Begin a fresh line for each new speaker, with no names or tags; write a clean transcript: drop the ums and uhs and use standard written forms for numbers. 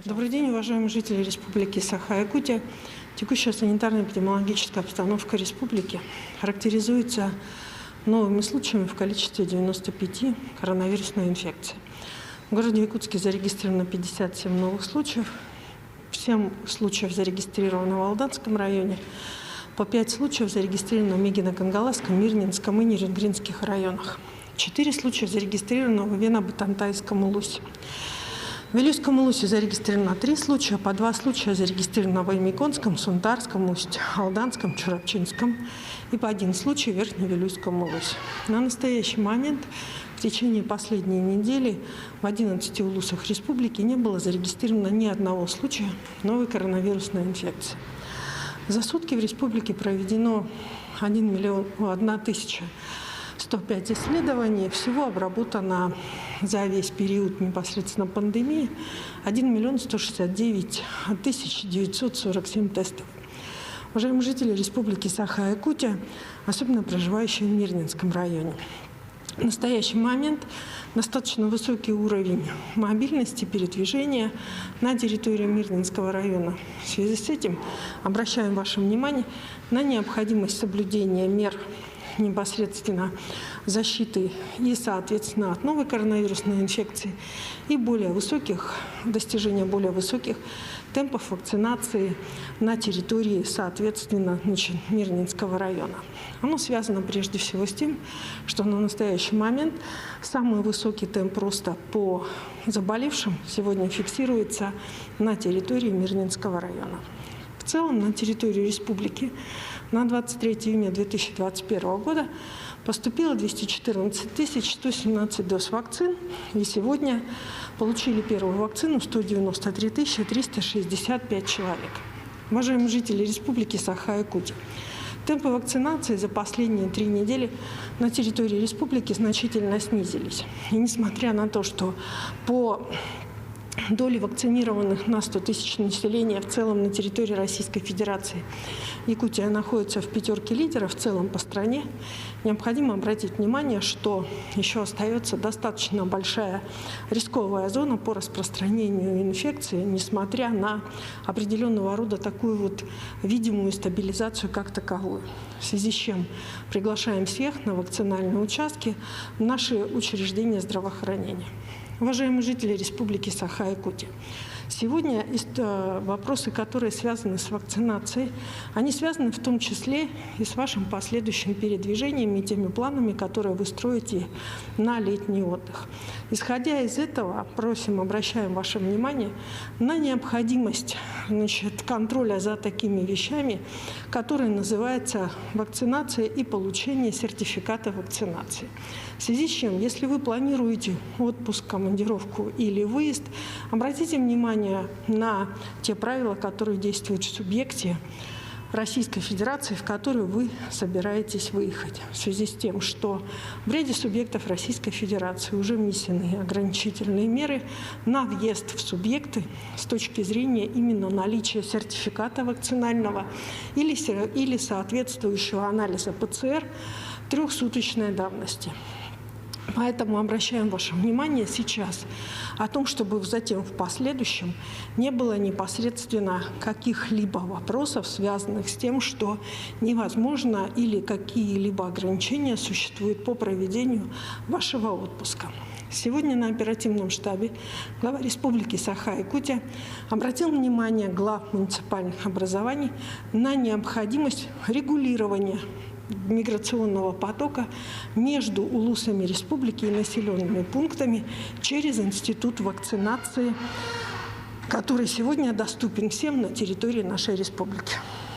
Добрый день, уважаемые жители Республики Саха-Якутия. Текущая санитарно-эпидемиологическая обстановка республики характеризуется новыми случаями в количестве 95 коронавирусной инфекции. В городе Якутске зарегистрировано 57 новых случаев. 7 случаев зарегистрировано в Алданском районе. По 5 случаев зарегистрировано в Мегино-Кангаласском, Мирнинском и Нерюнгринских районах. 4 случая зарегистрировано в Вено-Бутантайском улусе. В Вилюйском улусе зарегистрировано 3 случая, по 2 случая зарегистрировано в Аймиконском, Сунтарском, Усть-Алданском, Чурапчинском и по 1 случай в Верхневилюйском улусе. На настоящий момент в течение последней недели в 11 улусах республики не было зарегистрировано ни одного случая новой коронавирусной инфекции. За сутки в республике проведено 1105 исследований. Всего обработано за весь период непосредственно пандемии 1 169 947 тестов. Уважаемые жители Республики Саха-Якутия, особенно проживающие в Мирнинском районе, в настоящий момент достаточно высокий уровень мобильности, передвижения на территории Мирнинского района. В связи с этим обращаем ваше внимание на необходимость соблюдения мер непосредственно защиты и, соответственно, от новой коронавирусной инфекции и достижения более высоких темпов вакцинации на территории, соответственно, Мирнинского района. Оно связано прежде всего с тем, что на настоящий момент самый высокий темп роста по заболевшим сегодня фиксируется на территории Мирнинского района. В целом на территорию республики на 23 июня 2021 года поступило 214 117 доз вакцин, и сегодня получили первую вакцину 193 365 человек. Уважаемые жители Республики Саха-Якутия, темпы вакцинации за последние 3 недели на территории республики значительно снизились. И несмотря на то, что по доли вакцинированных на 100 тысяч населения в целом на территории Российской Федерации Якутия находится в 5 лидеров в целом по стране, необходимо обратить внимание, что еще остается достаточно большая рисковая зона по распространению инфекции, несмотря на определенного рода такую вот видимую стабилизацию как таковую. В связи с чем приглашаем всех на вакцинальные участки в наши учреждения здравоохранения. Уважаемые жители Республики Саха-Якутия, сегодня вопросы, которые связаны с вакцинацией, они связаны в том числе и с вашим последующим передвижением и теми планами, которые вы строите на летний отдых. Исходя из этого, обращаем ваше внимание на необходимость контроля за такими вещами, которые называются вакцинация и получение сертификата вакцинации. В связи с чем, если вы планируете отпуск, командировку или выезд, обратите внимание на те правила, которые действуют в субъекте Российской Федерации, в которую вы собираетесь выехать. В связи с тем, что в ряде субъектов Российской Федерации уже внесены ограничительные меры на въезд в субъекты с точки зрения именно наличия сертификата вакцинального или соответствующего анализа ПЦР 3-суточной давности. Поэтому обращаем ваше внимание сейчас о том, чтобы затем в последующем не было непосредственно каких-либо вопросов, связанных с тем, что невозможно или какие-либо ограничения существуют по проведению вашего отпуска. Сегодня на оперативном штабе глава Республики Саха-Якутия обратил внимание глав муниципальных образований на необходимость регулирования миграционного потока между улусами республики и населенными пунктами через институт вакцинации, который сегодня доступен всем на территории нашей республики.